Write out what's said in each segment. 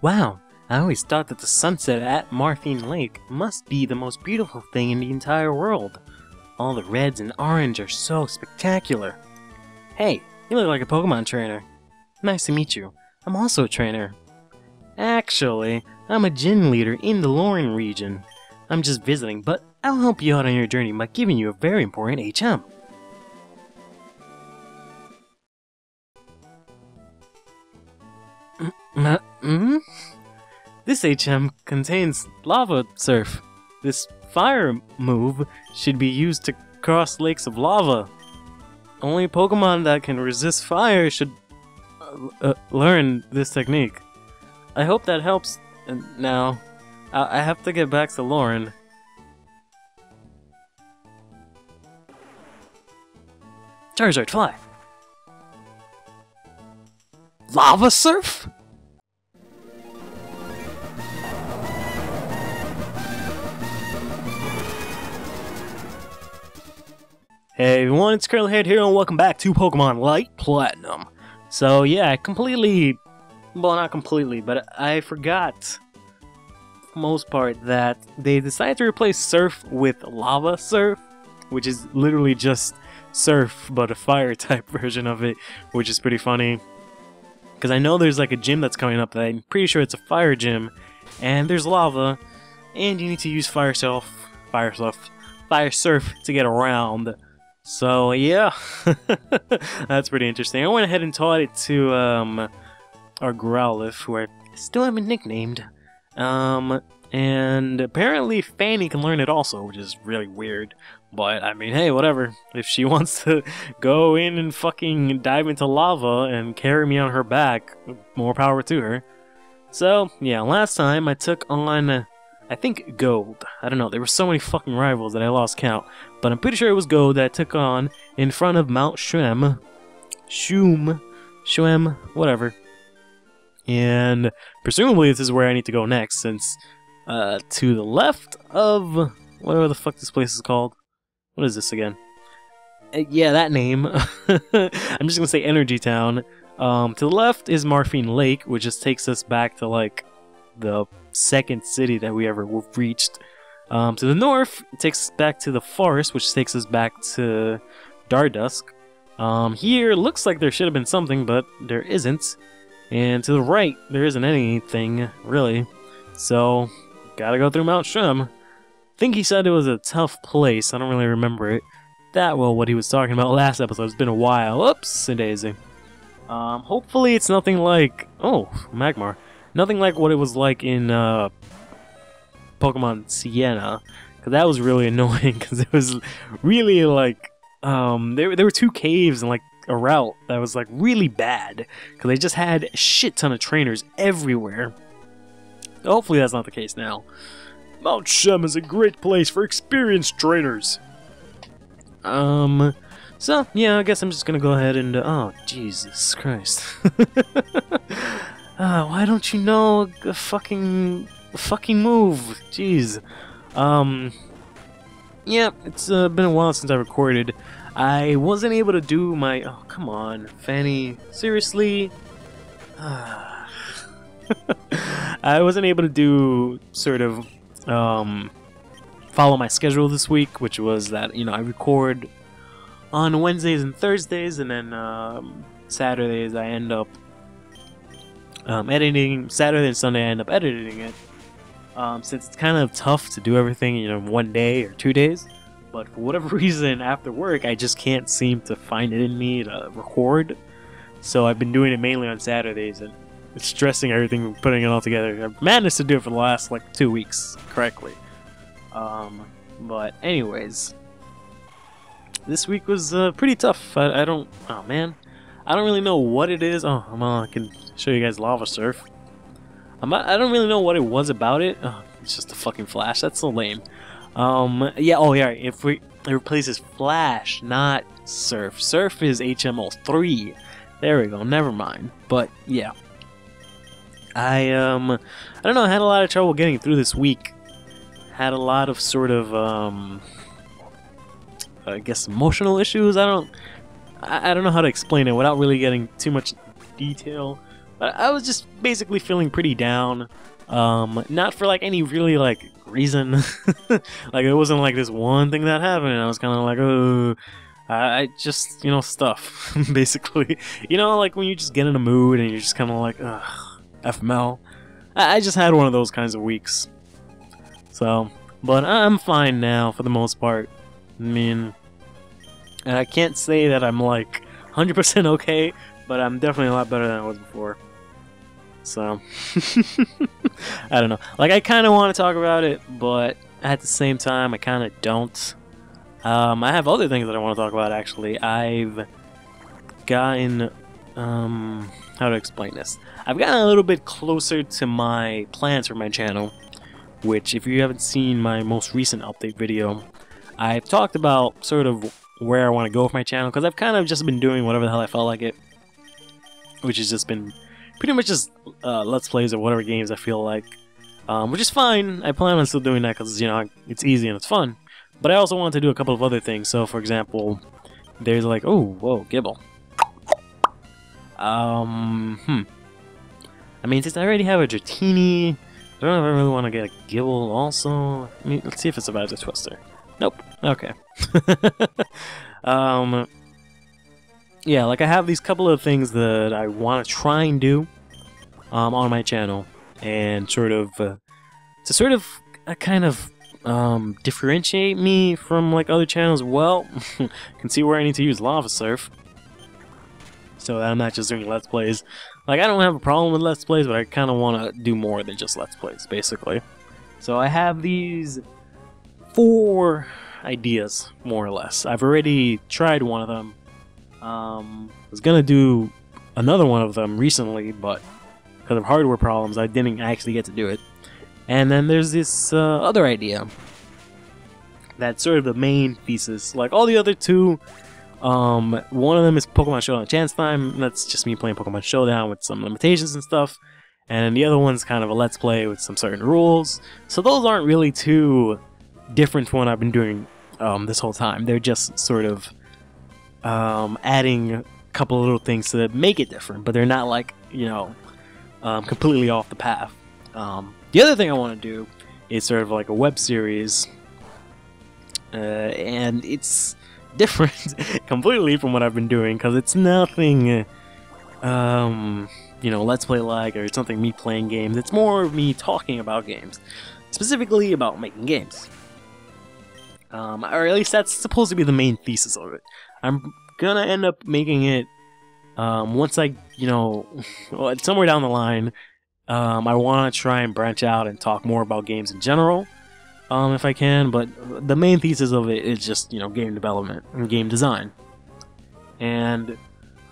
Wow, I always thought that the sunset at Martine Lake must be the most beautiful thing in the entire world. All the reds and orange are so spectacular. Hey, you look like a Pokemon trainer. Nice to meet you. I'm also a trainer. Actually, I'm a gym leader in the Lauren region. I'm just visiting, but I'll help you out on your journey by giving you a very important HM. This HM contains Lava Surf. This fire move should be used to cross lakes of lava. Only Pokemon that can resist fire should learn this technique. I hope that helps. Now, I have to get back to Lauren. Charizard, fly! Lava Surf? Hey everyone, it's CurlyHairedHero and welcome back to Pokemon Light Platinum. So yeah, not completely, but I forgot, for the most part, that they decided to replace Surf with Lava Surf, which is literally just Surf, but a fire type version of it, which is pretty funny. Because I know there's like a gym that's coming up that I'm pretty sure it's a fire gym, and there's lava, and you need to use Fire Surf to get around. So yeah, that's pretty interesting. I went ahead and taught it to our Growlithe, who I still haven't nicknamed. And apparently Fanny can learn it also, which is really weird. But I mean, hey, whatever. If she wants to go in and fucking dive into lava and carry me on her back, more power to her. So yeah, last time I took on I think Gold. I don't know, there were so many fucking rivals that I lost count. But I'm pretty sure it was Gold that I took on in front of Mount Shuem, whatever. And presumably this is where I need to go next, since to the left of whatever the fuck this place is called. What is this again? Yeah, that name. I'm just gonna say Energy Town. To the left is Martine Lake, which just takes us back to like the second city that we ever reached. To the north, it takes us back to the forest, which takes us back to Dardusk. Here, looks like there should have been something, but there isn't. And to the right, there isn't anything, really. So, gotta go through Mount Shuem. I think he said it was a tough place. I don't really remember it that well, what he was talking about last episode. It's been a while. Oops, a daisy. Hopefully it's nothing like... Oh, Magmar. Nothing like what it was like in Pokemon Sienna, because that was really annoying, because it was really like, there were two caves and like a route that was like really bad, because they just had a shit ton of trainers everywhere. Hopefully that's not the case now. Mount Shuem is a great place for experienced trainers. So yeah, I guess I'm just gonna go ahead and, oh, Jesus Christ. Why don't you know a fucking move? Jeez. Yeah, it's been a while since I recorded. I wasn't able to do my... Oh, come on, Fanny. Seriously? I wasn't able to do sort of follow my schedule this week, which was that, you know, I record on Wednesdays and Thursdays, and then Saturdays I end up editing. Saturday and Sunday I end up editing it. Since it's kind of tough to do everything, you know, in 1 day or 2 days. But for whatever reason, after work, I just can't seem to find it in me to record. So I've been doing it mainly on Saturdays, and it's stressing everything and putting it all together. I've managed to do it for the last, like, 2 weeks correctly. But anyways, this week was pretty tough. I don't... Oh, man. I don't really know what it is. Oh, I can show you guys Lava Surf. I don't really know what it was about it. Oh, it's just a fucking Flash. That's so lame. Yeah, oh yeah, if it replaces Flash, not Surf. Surf is HMO 3. There we go, never mind. But, yeah. I don't know, I had a lot of trouble getting through this week. Had a lot of sort of, I guess emotional issues. I don't know how to explain it without really getting too much detail. But I was just basically feeling pretty down. Not for like any really like reason. Like it wasn't like this one thing that happened and I was kind of like, oh, I just, you know, stuff. Basically, you know, like when you just get in a mood and you're just kind of like, ugh, FML. I just had one of those kinds of weeks. So, but I'm fine now for the most part. I mean, and I can't say that I'm like 100% okay, but I'm definitely a lot better than I was before. So, I don't know. Like, I kind of want to talk about it, but at the same time, I kind of don't. I have other things that I want to talk about, actually. I've gotten, how to explain this? I've gotten a little bit closer to my plans for my channel, which, if you haven't seen my most recent update video, I've talked about sort of where I want to go with my channel, because I've kind of just been doing whatever the hell I felt like it, which has just been pretty much just Let's Plays of whatever games I feel like, which is fine. I plan on still doing that because, you know, it's easy and it's fun. But I also wanted to do a couple of other things. So, for example, there's like, oh, whoa, Gibble. I mean, since I already have a Dratini, I don't know if I really want to get a Gibble also. I mean, let's see if it survives a Twister. Nope. Okay. Yeah, like I have these couple of things that I want to try and do on my channel, and sort of to sort of kind of differentiate me from like other channels. Well, can see where I need to use Lava Surf, so that I'm not just doing Let's Plays. Like, I don't have a problem with Let's Plays, but I kind of want to do more than just Let's Plays, basically. So I have these 4 ideas, more or less. I've already tried one of them. Was gonna do another one of them recently, but because of hardware problems, I didn't actually get to do it. And then there's this other idea that's sort of the main thesis. Like all the other 2, one of them is Pokemon Showdown Chance Time. That's just me playing Pokemon Showdown with some limitations and stuff. And the other one's kind of a Let's Play with some certain rules. So those aren't really too different from what I've been doing this whole time. They're just sort of adding a couple of little things to make it different, but they're not like, you know, completely off the path. The other thing I want to do is sort of like a web series, and it's different completely from what I've been doing, because it's nothing, you know, Let's Play like, or it's something me playing games. It's more of me talking about games, specifically about making games. Or at least that's supposed to be the main thesis of it. I'm gonna end up making it, once I, you know, somewhere down the line, I want to try and branch out and talk more about games in general, if I can, but the main thesis of it is just, you know, game development and game design. And,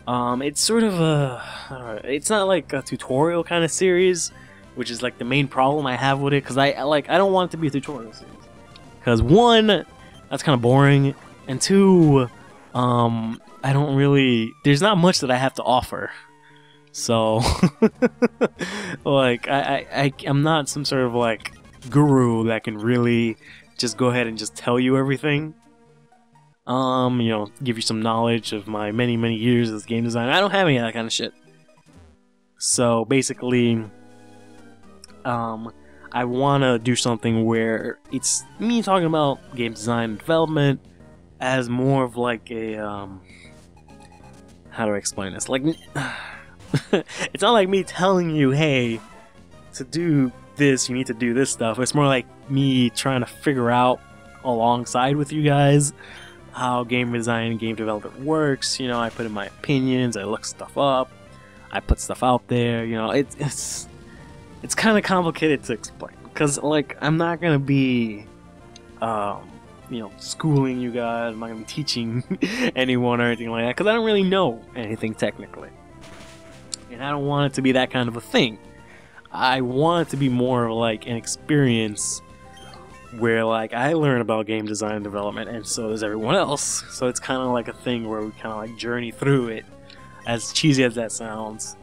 it's sort of a, it's not like a tutorial kind of series, which is like the main problem I have with it, because I don't want it to be a tutorial series. Because 1, that's kind of boring, and 2, I don't really, there's not much that I have to offer. So, like, I'm not some sort of, like, guru that can really just go ahead and just tell you everything. You know, give you some knowledge of my many, many years as game designer. I don't have any of that kind of shit. So, basically, I want to do something where it's me talking about game design and development as more of like a, how do I explain this? Like, it's not like me telling you, hey, to do this, you need to do this stuff. It's more like me trying to figure out alongside with you guys how game design and game development works. You know, I put in my opinions, I look stuff up, I put stuff out there. You know, it's kind of complicated to explain, because like I'm not gonna be, you know, schooling you guys. I'm not gonna be teaching anyone or anything like that, because I don't really know anything technically. And I don't want it to be that kind of a thing. I want it to be more of like an experience where like I learn about game design and development, and so does everyone else. So it's kind of like a thing where we kind of like journey through it, as cheesy as that sounds.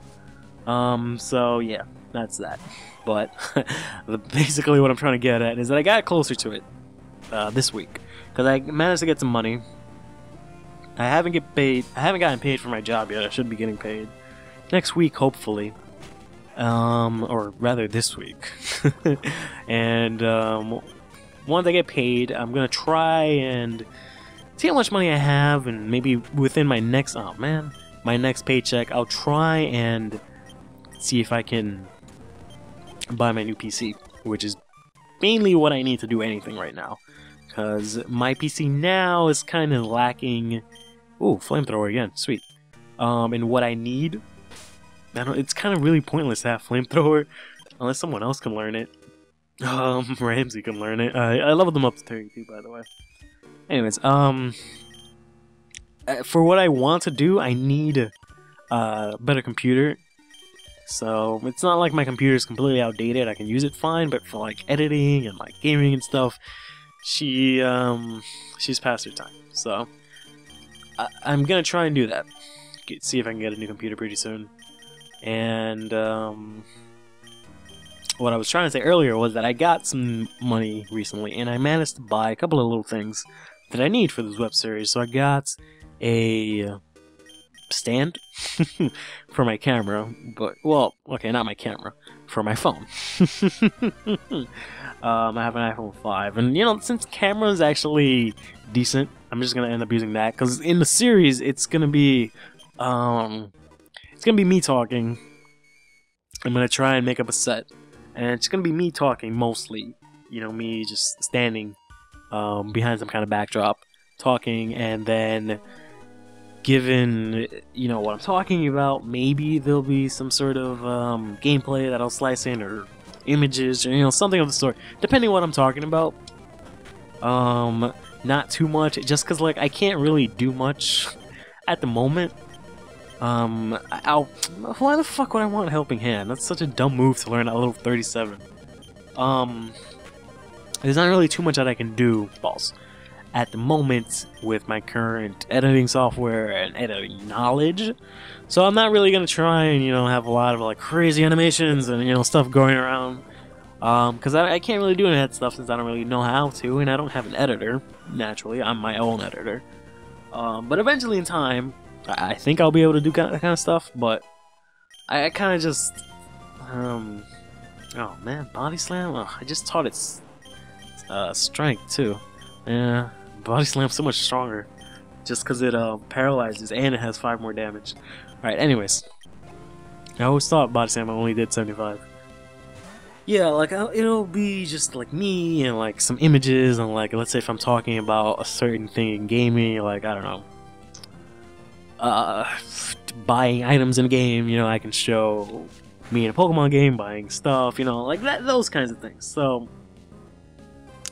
So yeah, that's that. But basically what I'm trying to get at is that I got closer to it this week, because I managed to get some money. I haven't gotten paid for my job yet. I should be getting paid next week, hopefully. or rather this week. And once I get paid, I'm gonna try and see how much money I have, and maybe within my next my next paycheck, I'll try and see if I can buy my new PC, which is mainly what I need to do anything right now, because my PC now is kind of lacking. Ooh, flamethrower again, sweet. And what I need, it's kind of really pointless to have flamethrower unless someone else can learn it. Ramsey can learn it. I leveled them up to 32, by the way. Anyways, for what I want to do, I need a better computer. So it's not like my computer is completely outdated. I can use it fine, but for like editing and like gaming and stuff, she's past her time. So I'm gonna try and do that. See if I can get a new computer pretty soon. And what I was trying to say earlier was that I got some money recently, and I managed to buy a couple of little things that I need for this web series. So I got a stand for my camera, but, well, okay, not my camera, for my phone. I have an iPhone 5, and you know, since camera is actually decent, I'm just gonna end up using that, because in the series, it's gonna be me talking. I'm gonna try and make up a set, and it's gonna be me talking mostly, you know, me just standing behind some kind of backdrop, talking, and then given, you know, what I'm talking about, maybe there'll be some sort of gameplay that I'll slice in, or images, or, you know, something of the sort, depending on what I'm talking about. Not too much, just because, like, I can't really do much at the moment. Why the fuck would I want a helping hand? That's such a dumb move to learn at level 37. There's not really too much that I can do, balls, at the moment with my current editing software and editing knowledge. So I'm not really gonna try and, you know, have a lot of like crazy animations and, you know, stuff going around. Because I can't really do any of that stuff since I don't really know how to, and I don't have an editor. Naturally, I'm my own editor. But eventually in time, I think I'll be able to do that kind of stuff, but I kind of just, oh man, body slam? Oh, I just taught its strength too. Yeah, body slam's so much stronger, just because it paralyzes and it has 5 more damage. Alright, anyways, I always thought body slam only did 75. Yeah, like, it'll be just like me and like some images, and like, let's say if I'm talking about a certain thing in gaming, like, I don't know, buying items in a game, you know, I can show me in a Pokemon game buying stuff, you know, like that, those kinds of things. So,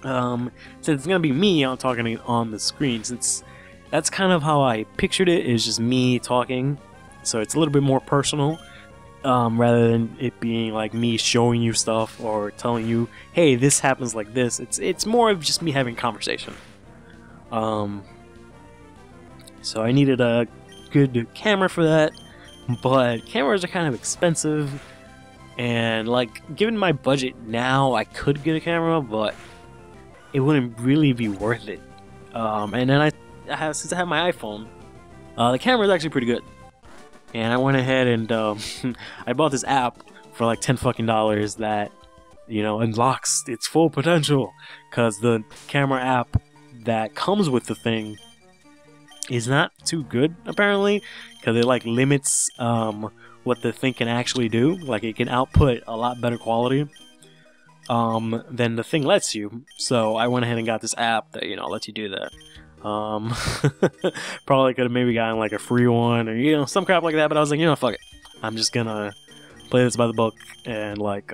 since it's gonna be me talking on the screen, since that's kind of how I pictured it, is just me talking, so it's a little bit more personal, rather than it being like me showing you stuff or telling you, hey, this happens like this. It's more of just me having conversation. So I needed a good camera for that, but cameras are kind of expensive, and like, given my budget now, I could get a camera, but it wouldn't really be worth it. And then since I have my iPhone, the camera is actually pretty good, and I went ahead and I bought this app for like $10 fucking that, you know, unlocks its full potential, because the camera app that comes with the thing is not too good, apparently, because it like limits what the thing can actually do. Like, it can output a lot better quality than the thing lets you. So I went ahead and got this app that, you know, lets you do that. Probably could have maybe gotten like a free one, or, you know, some crap like that, but I was like, you know, fuck it, I'm just gonna play this by the book and like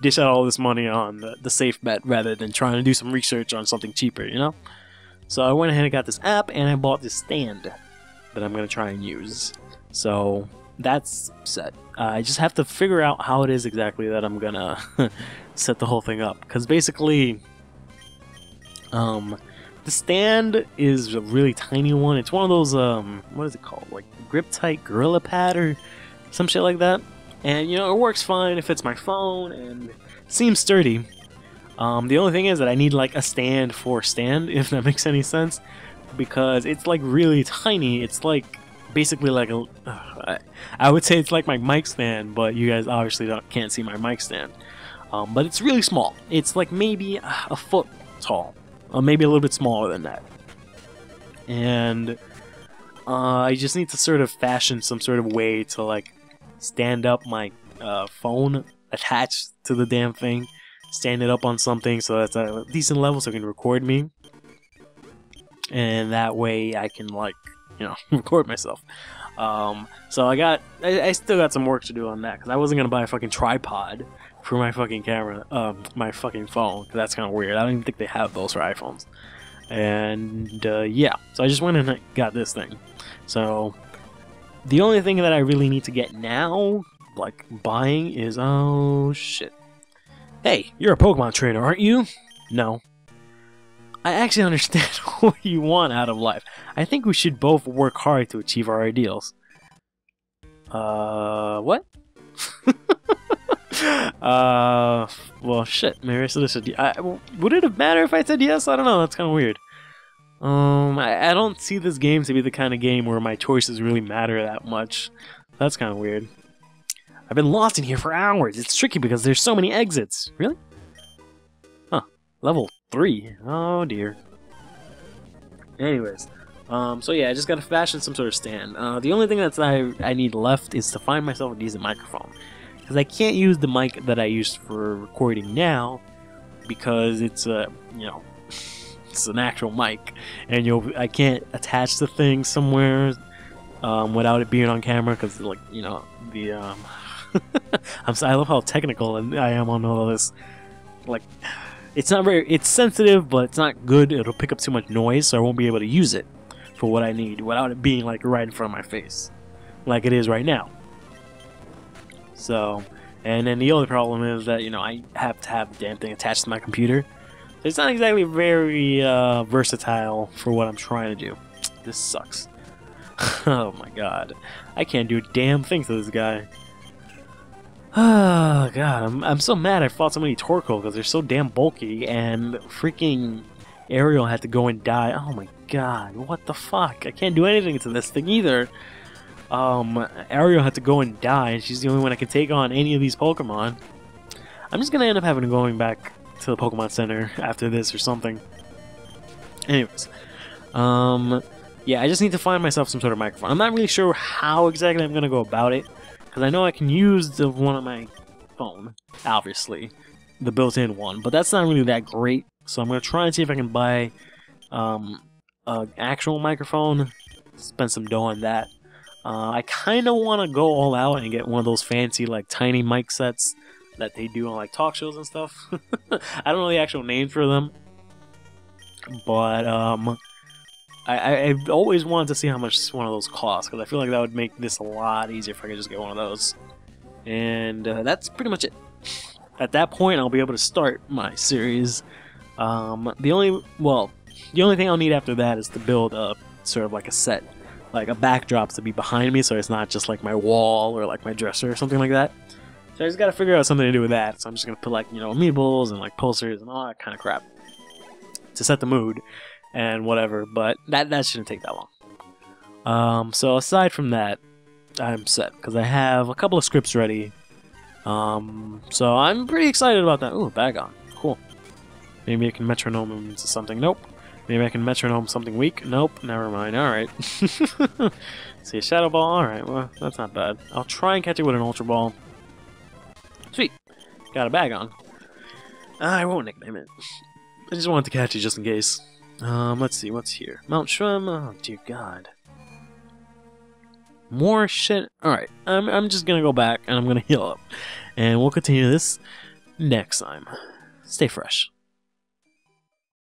dish out all this money on the safe bet rather than trying to do some research on something cheaper, you know. So I went ahead and got this app, and I bought this stand that I'm going to try and use. So that's set. I just have to figure out how it is exactly that I'm going to set the whole thing up. Because basically, the stand is a really tiny one. It's one of those, what is it called? Like grip tight Gorilla Pad or some shit like that. And, you know, it works fine. It fits my phone and seems sturdy. The only thing is that I need like a stand for stand, if that makes any sense, because it's like really tiny. It's like basically like a... I would say it's like my mic stand, but you guys obviously can't see my mic stand. But it's really small. It's like maybe a foot tall, or maybe a little bit smaller than that. And I just need to sort of fashion some sort of way to like stand up my phone attached to the damn thing, stand it up on something so that's a decent level so it can record me, and that way I can like, you know, record myself. So I still got some work to do on that, because I wasn't gonna buy a fucking tripod for my fucking camera, my fucking phone, because that's kind of weird. I don't even think they have those for iPhones. And yeah, so I just went and got this thing. So the only thing that I really need to get now, like buying, is, oh shit. Hey, you're a Pokemon trainer, aren't you? No. I actually understand what you want out of life. I think we should both work hard to achieve our ideals. What? Well, shit. Maybe I should have said... would it have mattered if I said yes? I don't know. That's kind of weird. I don't see this game to be the kind of game where my choices really matter that much. That's kind of weird. I've been lost in here for hours. It's tricky because there's so many exits. Really? Huh. Level 3. Oh, dear. Anyways. So yeah, I just gotta fashion some sort of stand. The only thing that I need left is to find myself a decent microphone. Because I can't use the mic that I used for recording now, because it's you know, it's an actual mic, and I can't attach the thing somewhere without it being on camera, because like, you know, the I love how technical I am on all of this. Like, it's sensitive, but it's not good. It'll pick up too much noise, so I won't be able to use it for what I need without it being like right in front of my face, like it is right now. So, and then the only problem is that, you know, I have to have the damn thing attached to my computer. So it's not exactly very versatile for what I'm trying to do. This sucks. Oh my god. I can't do a damn thing to this guy. Oh god, I'm so mad I fought so many Torkoal because they're so damn bulky, and freaking Ariel had to go and die. Oh my god, what the fuck? I can't do anything to this thing either. Ariel had to go and die, and she's the only one that can take on any of these Pokemon. I'm just gonna end up having to going back to the Pokemon Center after this or something. Anyways, yeah, I just need to find myself some sort of microphone. I'm not really sure how exactly I'm gonna go about it, because I know I can use the one on my phone, obviously, the built-in one, but that's not really that great. So I'm gonna try and see if I can buy an actual microphone, spend some dough on that. I kind of want to go all out and get one of those fancy, like, tiny mic sets that they do on, like, talk shows and stuff. I don't know the actual name for them, but I've always wanted to see how much one of those costs, because I feel like that would make this a lot easier if I could just get one of those. And that's pretty much it. At that point, I'll be able to start my series. The only thing I'll need after that is to build a sort of like a set, like a backdrop to be behind me, so it's not just like my wall or like my dresser or something like that. So I just gotta figure out something to do with that. So I'm just gonna put, like, you know, amiibos and like posters and all that kind of crap to set the mood and whatever. But that shouldn't take that long. So aside from that, I'm set because I have a couple of scripts ready. So I'm pretty excited about that. Ooh, Bagon, cool. Maybe I can metronome him into something. Nope. Maybe I can metronome something weak. Nope. Never mind. Alright. See, a Shadow Ball? Alright, well, that's not bad. I'll try and catch it with an Ultra Ball. Sweet. Got a Bagon. I won't nickname it. I just wanted to catch it just in case. Let's see. What's here? Mount Shuem? Oh, dear God. More shit? Alright. I'm just gonna go back and I'm gonna heal up. And we'll continue this next time. Stay fresh.